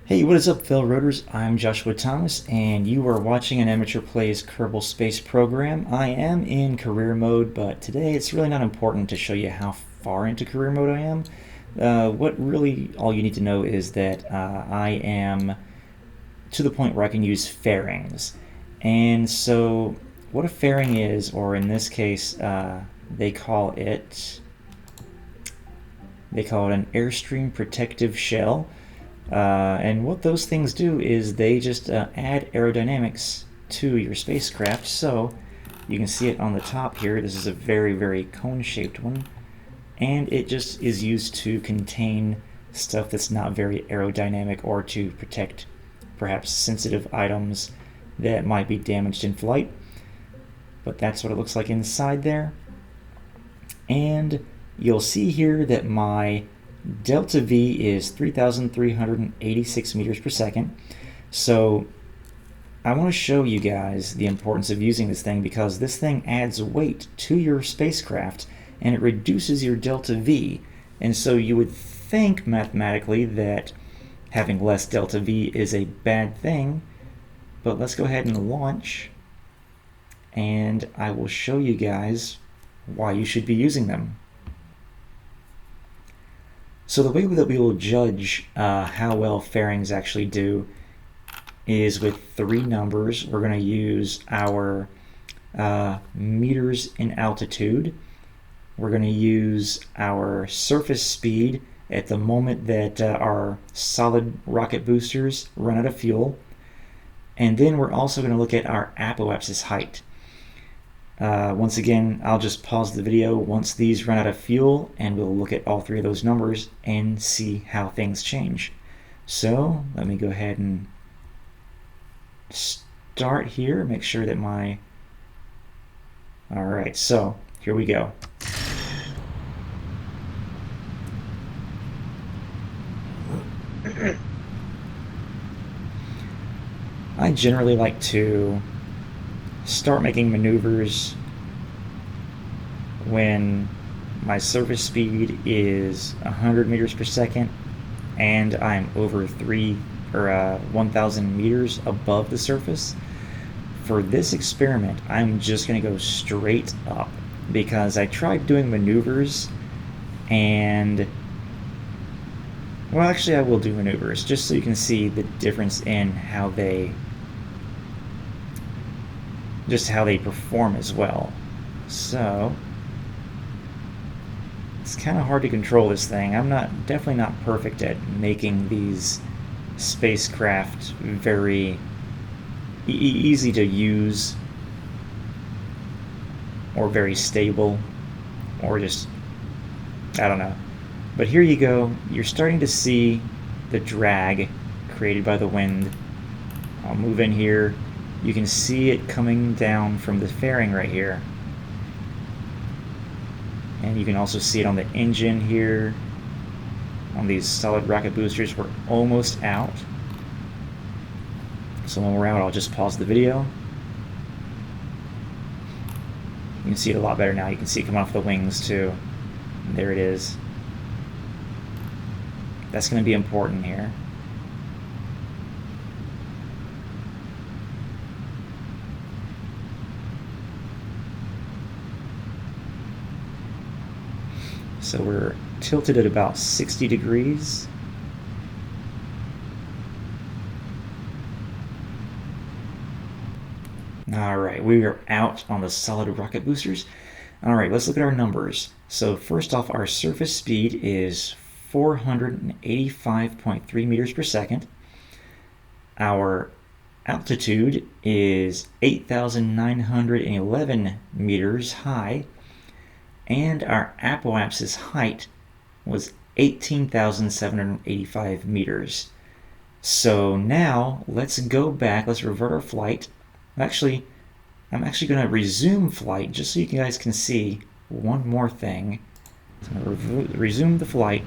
Hey, what is up, fellow rotors? I'm Joshua Thomas, and you are watching an amateur plays Kerbal Space program. I am in career mode, but today it's really not important to show you how far into career mode I am. What really all you need to know is that I am to the point where I can use fairings. And so, what a fairing is, or in this case, they call it an airstream protective shell. And what those things do is they just add aerodynamics to your spacecraft. So you can see it on the top here. This is a very, very cone-shaped one. And it just is used to contain stuff that's not very aerodynamic or to protect perhaps sensitive items that might be damaged in flight. But that's what it looks like inside there. And you'll see here that my delta V is 3,386 meters per second. So I want to show you guys the importance of using this thing, because this thing adds weight to your spacecraft and it reduces your delta V. And so you would think mathematically that having less delta V is a bad thing, but let's go ahead and launch and I will show you guys why you should be using them. So the way that we will judge how well fairings actually do is with three numbers. We're going to use our meters in altitude. We're going to use our surface speed at the moment that our solid rocket boosters run out of fuel. And then we're also going to look at our apoapsis height. Once again, I'll just pause the video once these run out of fuel, and we'll look at all three of those numbers and see how things change. So let me go ahead and start here, make sure that my... Alright, so here we go. I generally like to start making maneuvers when my surface speed is 100 meters per second and I'm over 1,000 meters above the surface. For this experiment, I'm just going to go straight up, because I tried doing maneuvers and, well, actually I will do maneuvers just so you can see the difference in how they perform as well. So it's kind of hard to control this thing. I'm definitely not perfect at making these spacecraft very easy to use or very stable, or just, I don't know. But here you go. You're starting to see the drag created by the wind. I'll move in here. You can see it coming down from the fairing right here. And you can also see it on the engine here. On these solid rocket boosters, we're almost out. So when we're out, I'll just pause the video. You can see it a lot better now. You can see it come off the wings too. And there it is. That's going to be important here. So we're tilted at about 60 degrees. Alright, we are out on the solid rocket boosters. Alright, let's look at our numbers. So first off, our surface speed is 485.3 meters per second. Our altitude is 8,911 meters high. And our apoapsis height was 18,785 meters. So now let's go back, let's revert our flight. I'm actually going to resume flight just so you guys can see one more thing. So I'm going to resume the flight.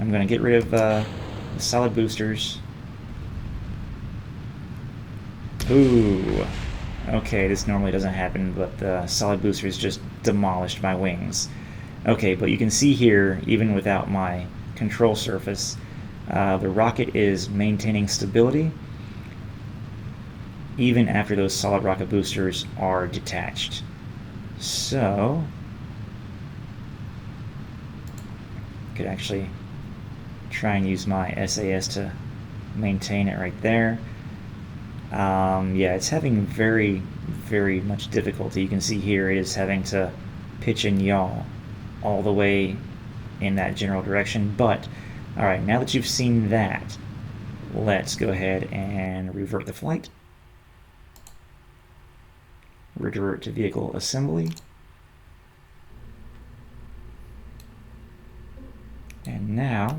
I'm going to get rid of the solid boosters. Ooh. Okay, this normally doesn't happen, but the solid boosters just demolished my wings. Okay, but you can see here, even without my control surface, The rocket is maintaining stability even after those solid rocket boosters are detached. So, I could actually try and use my SAS to maintain it right there. Yeah, it's having very, very much difficulty. You can see here it is having to pitch and yaw all the way in that general direction. But, alright, now that you've seen that, let's go ahead and revert the flight. Revert to vehicle assembly. And now,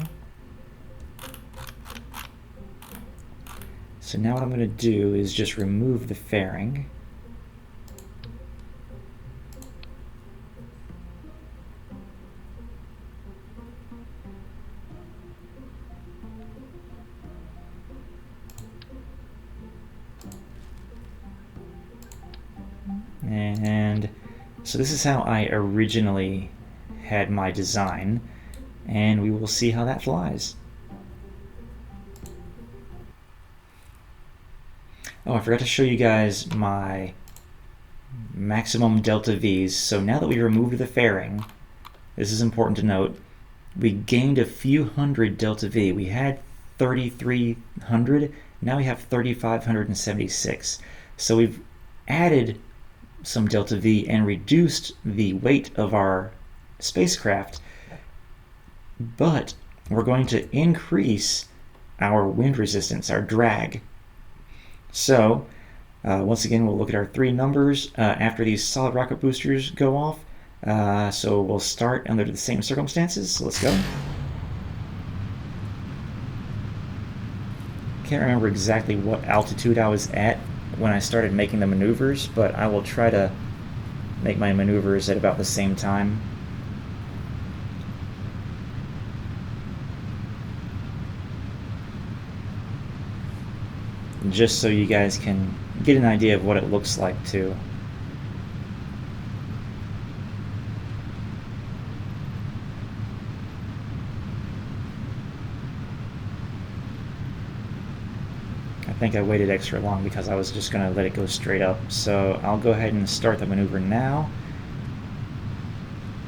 so now what I'm going to do is just remove the fairing. And so this is how I originally had my design, and we will see how that flies. Oh, I forgot to show you guys my maximum delta V's. So now that we removed the fairing, this is important to note, we gained a few hundred delta V. We had 3,300, now we have 3,576. So we've added some delta V and reduced the weight of our spacecraft, but we're going to increase our wind resistance, our drag. So once again, we'll look at our three numbers after these solid rocket boosters go off. So we'll start under the same circumstances. So let's go. Can't remember exactly what altitude I was at when I started making the maneuvers, but I will try to make my maneuvers at about the same time. Just so you guys can get an idea of what it looks like too. I think I waited extra long because I was just going to let it go straight up. So I'll go ahead and start the maneuver now.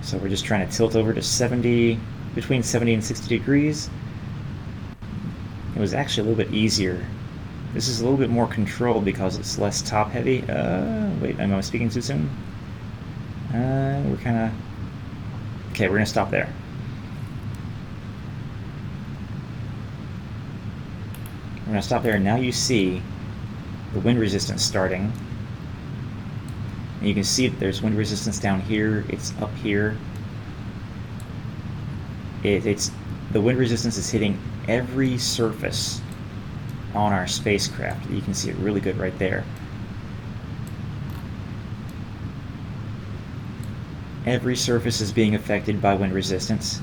So we're just trying to tilt over to 70, between 70 and 60 degrees. It was actually a little bit easier. This is a little bit more controlled because it's less top heavy. Wait, am I speaking too soon? We're kind of... Okay, we're going to stop there. We're going to stop there, and now you see the wind resistance starting. And you can see that there's wind resistance down here, it's up here. The wind resistance is hitting every surface on our spacecraft. You can see it really good right there. Every surface is being affected by wind resistance.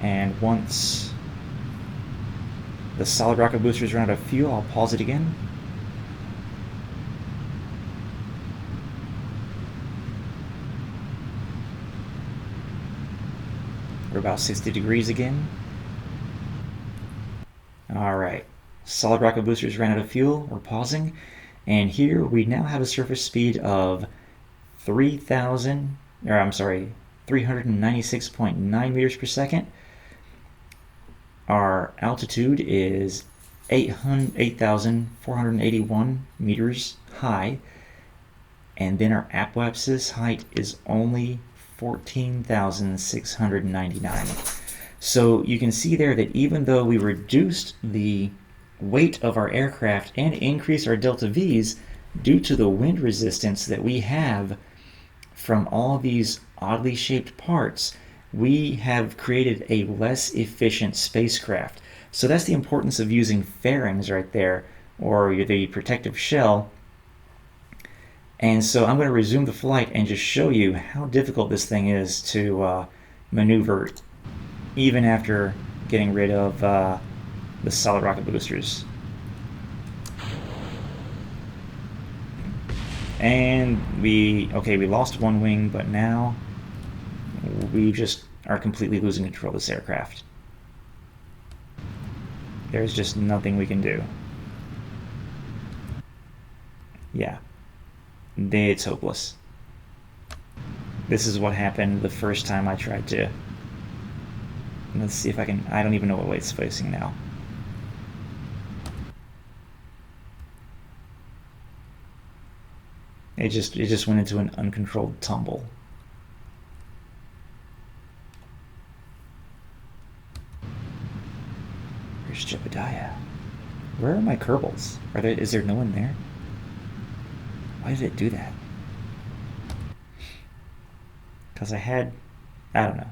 And once the solid rocket boosters run out of fuel, I'll pause it again. We're about 60 degrees again. Alright, solid rocket boosters ran out of fuel, we're pausing, and here we now have a surface speed of 396.9 meters per second. Our altitude is 8,481 meters high, and then our apoapsis height is only 14,699. So you can see there that even though we reduced the weight of our aircraft and increased our delta V's due to the wind resistance that we have from all these oddly shaped parts, we have created a less efficient spacecraft. So that's the importance of using fairings right there, or the protective shell. And so I'm going to resume the flight and just show you how difficult this thing is to maneuver, even after getting rid of the solid rocket boosters. And we lost one wing, but now we just are completely losing control of this aircraft. There's just nothing we can do. Yeah. It's hopeless. This is what happened the first time I tried to. Let's see if I can. I don't even know what way it's facing now. It just went into an uncontrolled tumble. Where's Jebediah? Where are my Kerbals? Is there no one there? Why did it do that? Because I don't know.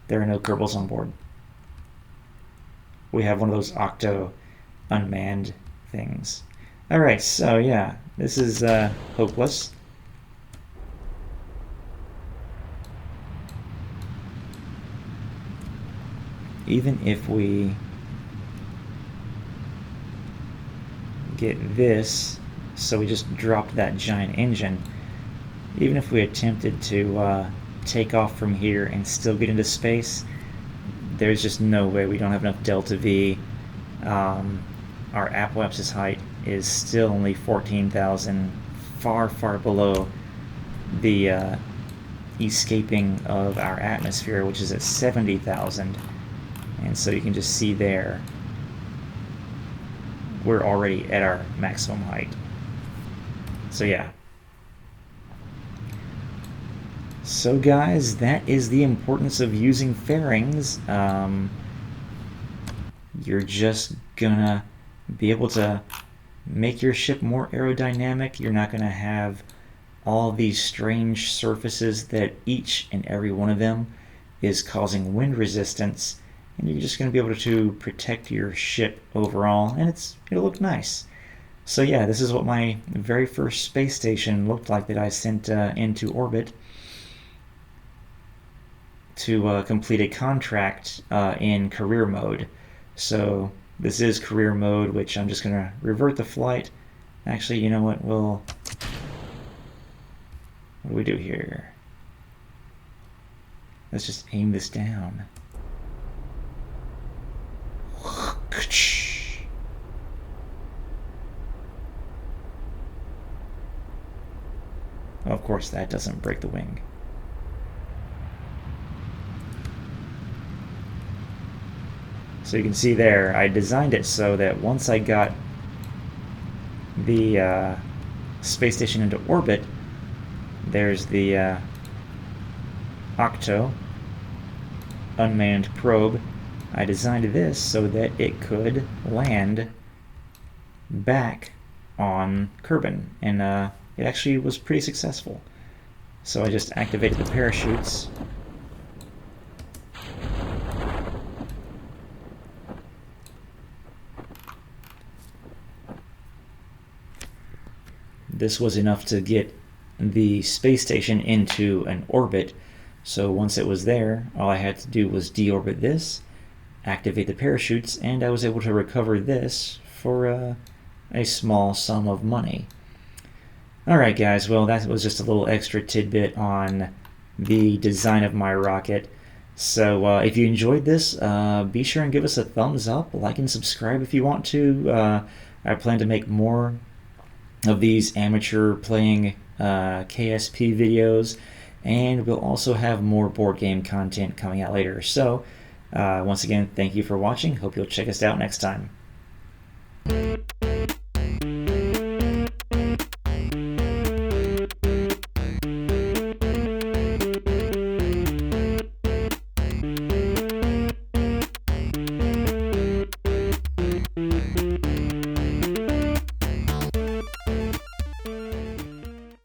There are no Kerbals on board. We have one of those Octo unmanned things. Alright, so yeah, this is hopeless. Even if we get this, so we just dropped that giant engine, even if we attempted to take off from here and still get into space, there's just no way. We don't have enough delta V. Our apoapsis height is still only 14,000, far below the escaping of our atmosphere, which is at 70,000. And so you can just see there, we're already at our maximum height. So yeah. So guys, that is the importance of using fairings. You're just gonna be able to make your ship more aerodynamic. You're not gonna have all these strange surfaces that each and every one of them is causing wind resistance, and you're just going to be able to protect your ship overall, and it'll look nice. So yeah, this is what my very first space station looked like that I sent into orbit to complete a contract in career mode. So this is career mode, which I'm just going to revert the flight. Actually, you know what? What do we do here? Let's just aim this down. Of course, that doesn't break the wing. So you can see there, I designed it so that once I got the space station into orbit, there's the Octo unmanned probe. I designed this so that it could land back on Kerbal, and it actually was pretty successful. So I just activated the parachutes. This was enough to get the space station into an orbit, so once it was there, all I had to do was deorbit this, activate the parachutes, and I was able to recover this for a small sum of money. Alright guys, well that was just a little extra tidbit on the design of my rocket. So if you enjoyed this, be sure and give us a thumbs up, like and subscribe if you want to. I plan to make more of these amateur playing KSP videos, and we'll also have more board game content coming out later. So once again, thank you for watching. Hope you'll check us out next time.